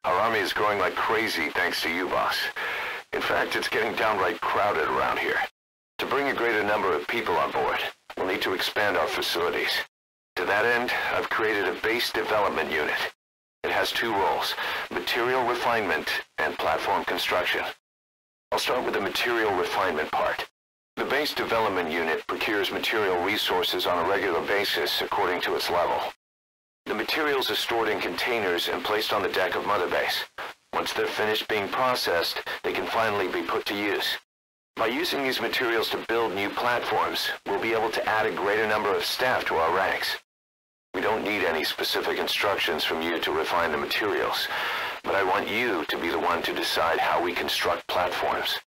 Our army is growing like crazy thanks to you, boss. In fact, it's getting downright crowded around here. To bring a greater number of people on board, we'll need to expand our facilities. To that end, I've created a base development unit. It has two roles, material refinement and platform construction. I'll start with the material refinement part. The base development unit procures material resources on a regular basis according to its level. The materials are stored in containers and placed on the deck of Mother Base. Once they're finished being processed, they can finally be put to use. By using these materials to build new platforms, we'll be able to add a greater number of staff to our ranks. We don't need any specific instructions from you to refine the materials, but I want you to be the one to decide how we construct platforms.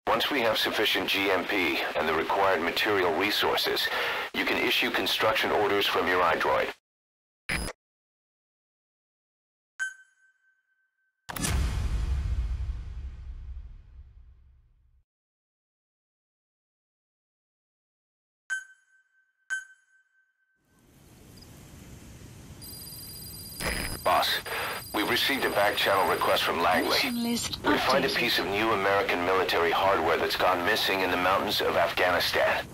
Once we have sufficient GMP and the required material resources, you can issue construction orders from your iDroid. Boss, we've received a back-channel request from Langley. We find a piece of new American military hardware that's gone missing in the mountains of Afghanistan.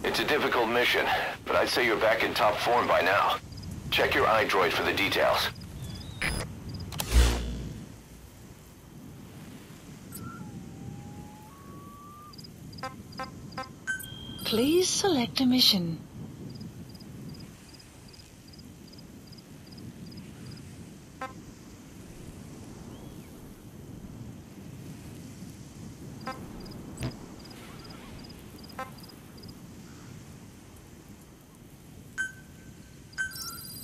It's a difficult mission, but I'd say you're back in top form by now. Check your iDroid for the details. Please select a mission.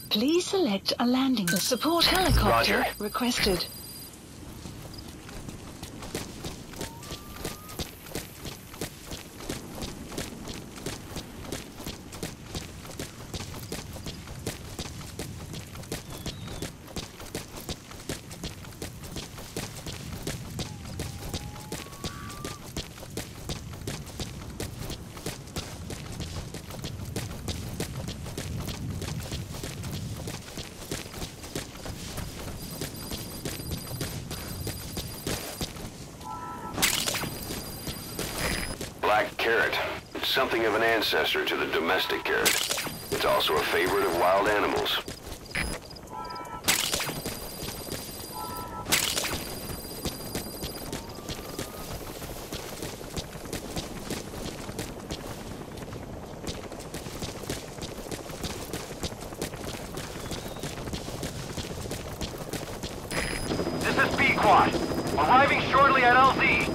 Please select a landing. Support helicopter Roger. Requested. Black carrot. It's something of an ancestor to the domestic carrot. It's also a favorite of wild animals. This is B-Quad. Arriving shortly at LZ.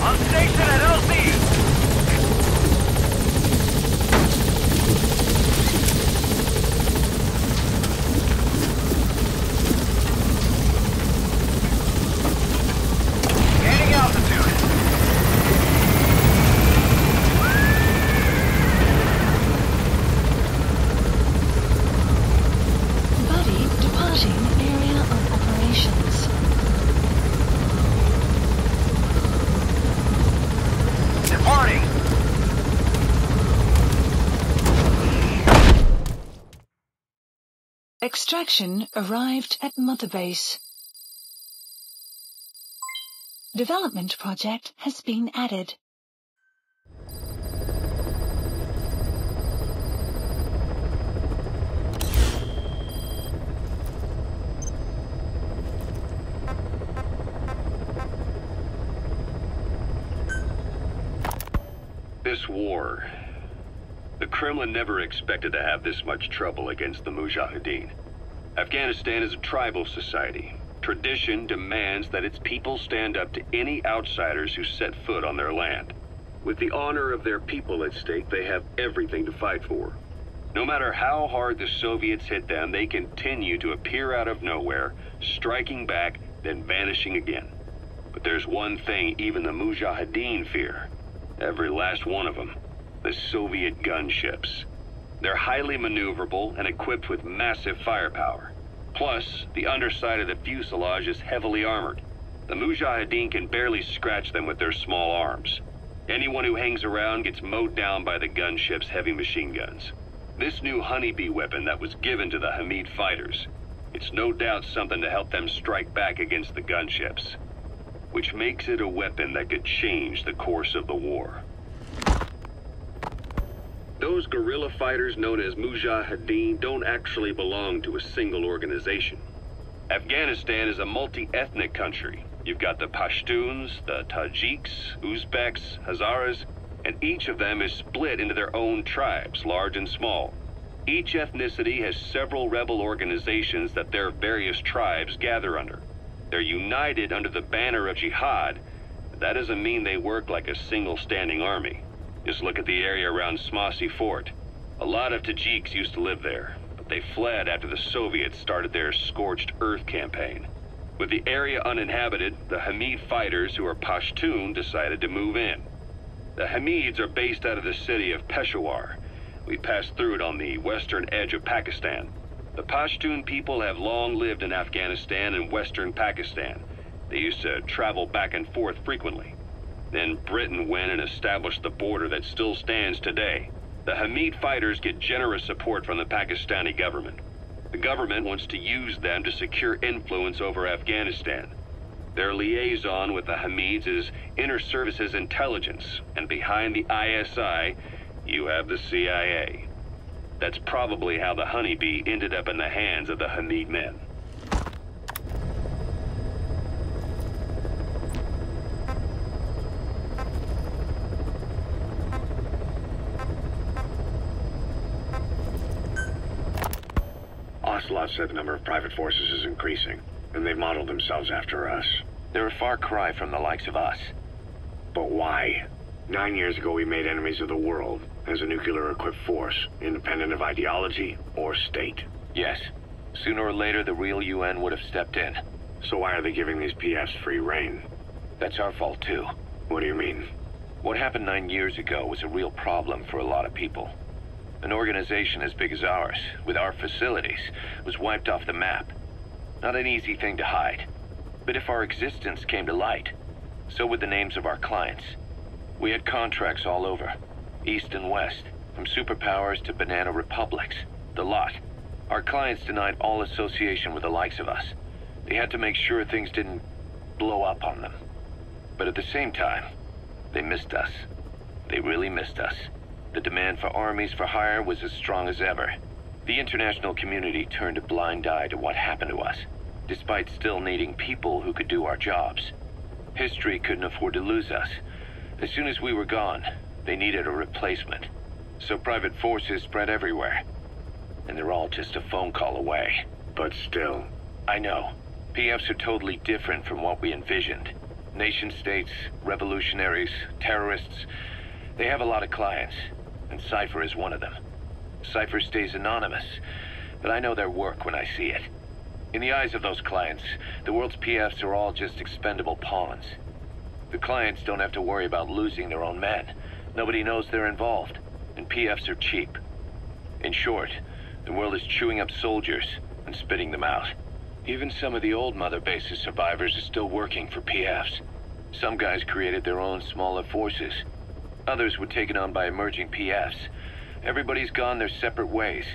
On station at LZ! Gaining altitude. Buddy departing area of operations. Departing. Extraction arrived at Mother Base. Development project has been added. This war. The Kremlin never expected to have this much trouble against the Mujahideen. Afghanistan is a tribal society. Tradition demands that its people stand up to any outsiders who set foot on their land. With the honor of their people at stake, they have everything to fight for. No matter how hard the Soviets hit them, they continue to appear out of nowhere, striking back, then vanishing again. But there's one thing even the Mujahideen fear. Every last one of them. The Soviet gunships. They're highly maneuverable and equipped with massive firepower. Plus, the underside of the fuselage is heavily armored. The Mujahideen can barely scratch them with their small arms. Anyone who hangs around gets mowed down by the gunship's heavy machine guns. This new honeybee weapon that was given to the Hamid fighters, it's no doubt something to help them strike back against the gunships, which makes it a weapon that could change the course of the war. Those guerrilla fighters known as Mujahideen don't actually belong to a single organization. Afghanistan is a multi-ethnic country. You've got the Pashtuns, the Tajiks, Uzbeks, Hazaras, and each of them is split into their own tribes, large and small. Each ethnicity has several rebel organizations that their various tribes gather under. They're united under the banner of jihad, but that doesn't mean they work like a single standing army. Just look at the area around Smasi Fort. A lot of Tajiks used to live there, but they fled after the Soviets started their Scorched Earth campaign. With the area uninhabited, the Hamid fighters, who are Pashtun, decided to move in. The Hamids are based out of the city of Peshawar. We passed through it on the western edge of Pakistan. The Pashtun people have long lived in Afghanistan and western Pakistan. They used to travel back and forth frequently. Then Britain went and established the border that still stands today. The Hamid fighters get generous support from the Pakistani government. The government wants to use them to secure influence over Afghanistan. Their liaison with the Hamids is Inter-Services Intelligence, and behind the ISI, you have the CIA. That's probably how the honeybee ended up in the hands of the Hamid men. Ocelot said the number of private forces is increasing, and they've modeled themselves after us. They're a far cry from the likes of us. But why? 9 years ago we made enemies of the world as a nuclear-equipped force, independent of ideology or state. Yes. Sooner or later, the real UN would have stepped in. So why are they giving these PFs free rein? That's our fault, too. What do you mean? What happened 9 years ago was a real problem for a lot of people. An organization as big as ours, with our facilities, was wiped off the map. Not an easy thing to hide. But if our existence came to light, so would the names of our clients. We had contracts all over, east and west, from superpowers to banana republics, the lot. Our clients denied all association with the likes of us. They had to make sure things didn't blow up on them. But at the same time, they missed us. They really missed us. The demand for armies for hire was as strong as ever. The international community turned a blind eye to what happened to us, despite still needing people who could do our jobs. History couldn't afford to lose us. As soon as we were gone, they needed a replacement. So private forces spread everywhere. And they're all just a phone call away. But still. I know. PFs are totally different from what we envisioned. Nation-states, revolutionaries, terrorists, they have a lot of clients, and Cypher is one of them. Cypher stays anonymous, but I know their work when I see it. In the eyes of those clients, the world's PFs are all just expendable pawns. The clients don't have to worry about losing their own men. Nobody knows they're involved, and PFs are cheap. In short, the world is chewing up soldiers and spitting them out. Even some of the old Mother Base's survivors are still working for PFs. Some guys created their own smaller forces. Others were taken on by emerging PFs. Everybody's gone their separate ways.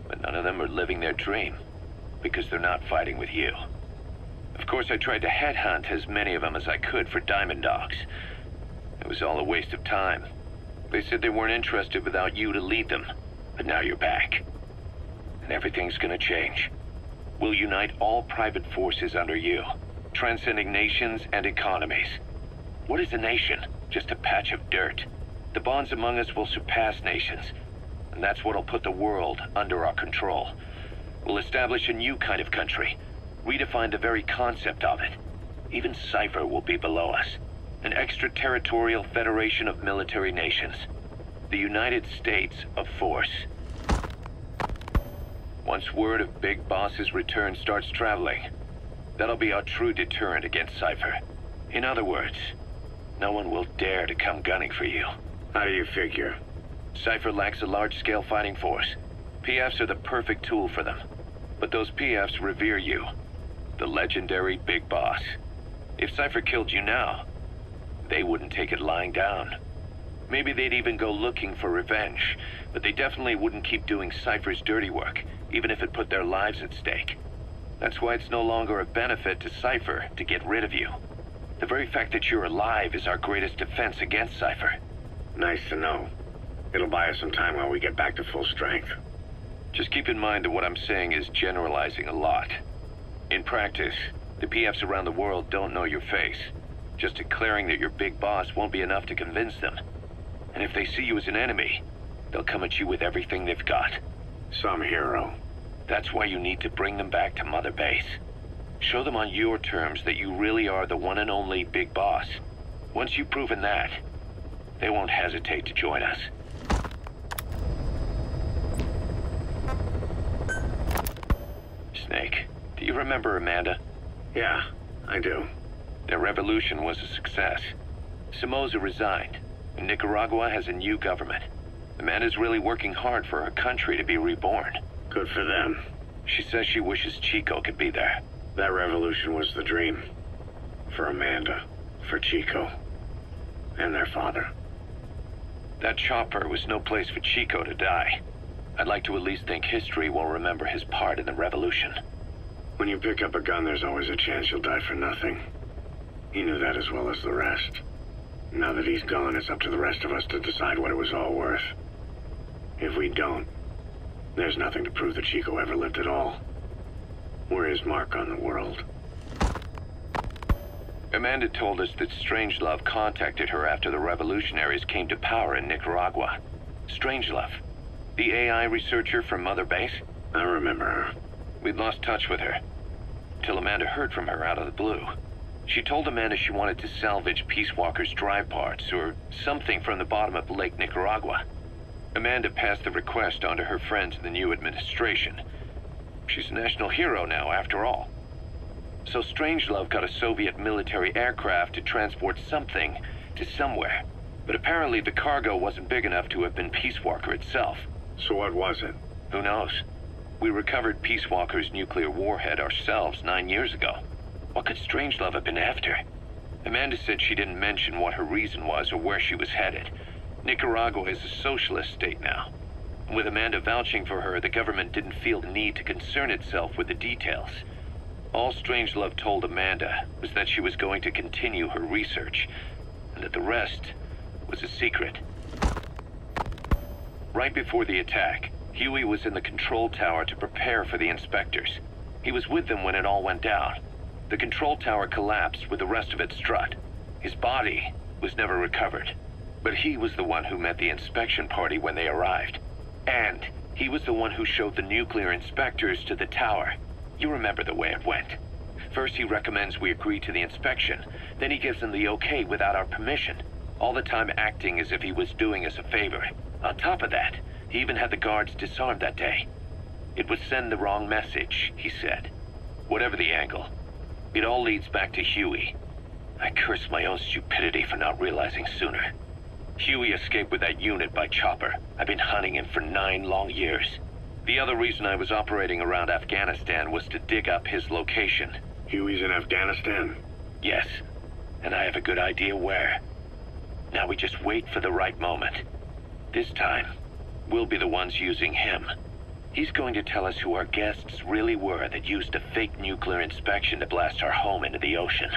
But none of them are living their dream, because they're not fighting with you. Of course, I tried to headhunt as many of them as I could for Diamond Dogs. It was all a waste of time. They said they weren't interested without you to lead them. But now you're back. And everything's gonna change. We'll unite all private forces under you, transcending nations and economies. What is a nation? Just a patch of dirt. The bonds among us will surpass nations, and that's what'll put the world under our control. We'll establish a new kind of country, redefine the very concept of it. Even Cypher will be below us, an extraterritorial federation of military nations, the United States of Force. Once word of Big Boss's return starts traveling, that'll be our true deterrent against Cypher. In other words, no one will dare to come gunning for you. How do you figure? Cypher lacks a large-scale fighting force. PFs are the perfect tool for them. But those PFs revere you, the legendary Big Boss. If Cypher killed you now, they wouldn't take it lying down. Maybe they'd even go looking for revenge, but they definitely wouldn't keep doing Cypher's dirty work, even if it put their lives at stake. That's why it's no longer a benefit to Cypher to get rid of you. The very fact that you're alive is our greatest defense against Cypher. Nice to know. It'll buy us some time while we get back to full strength. Just keep in mind that what I'm saying is generalizing a lot. In practice, the PFs around the world don't know your face. Just declaring that you're big boss won't be enough to convince them. And if they see you as an enemy, they'll come at you with everything they've got. Some hero. That's why you need to bring them back to Mother Base. Show them on your terms that you really are the one and only big boss. Once you've proven that, they won't hesitate to join us. Snake, do you remember Amanda? Yeah, I do. Their revolution was a success. Somoza resigned, and Nicaragua has a new government. Amanda's really working hard for her country to be reborn. Good for them. She says she wishes Chico could be there. That revolution was the dream. For Amanda, for Chico, and their father. That chopper was no place for Chico to die. I'd like to at least think history will remember his part in the revolution. When you pick up a gun, there's always a chance you'll die for nothing. He knew that as well as the rest. Now that he's gone, it's up to the rest of us to decide what it was all worth. If we don't, there's nothing to prove that Chico ever lived at all. We're his mark on the world. Amanda told us that Strangelove contacted her after the revolutionaries came to power in Nicaragua. Strangelove, the AI researcher from Mother Base? I remember her. We'd lost touch with her, till Amanda heard from her out of the blue. She told Amanda she wanted to salvage Peace Walker's drive parts, or something from the bottom of Lake Nicaragua. Amanda passed the request on to her friends in the new administration. She's a national hero now, after all. So Strangelove got a Soviet military aircraft to transport something to somewhere. But apparently the cargo wasn't big enough to have been Peace Walker itself. So what was it? Who knows? We recovered Peace Walker's nuclear warhead ourselves 9 years ago. What could Strangelove have been after? Amanda said she didn't mention what her reason was or where she was headed. Nicaragua is a socialist state now. With Amanda vouching for her, the government didn't feel the need to concern itself with the details. All Strangelove told Amanda was that she was going to continue her research, and that the rest was a secret. Right before the attack, Huey was in the control tower to prepare for the inspectors. He was with them when it all went down. The control tower collapsed with the rest of its strut. His body was never recovered, but he was the one who met the inspection party when they arrived. And he was the one who showed the nuclear inspectors to the tower. You remember the way it went. First he recommends we agree to the inspection, then he gives them the okay without our permission, all the time acting as if he was doing us a favor. On top of that, he even had the guards disarmed that day. It would send the wrong message, he said. Whatever the angle, it all leads back to Huey. I curse my own stupidity for not realizing sooner. Huey escaped with that unit by chopper. I've been hunting him for 9 long years. The other reason I was operating around Afghanistan was to dig up his location. Huey's in Afghanistan? Yes, and I have a good idea where. Now we just wait for the right moment. This time, we'll be the ones using him. He's going to tell us who our guests really were that used a fake nuclear inspection to blast our home into the ocean.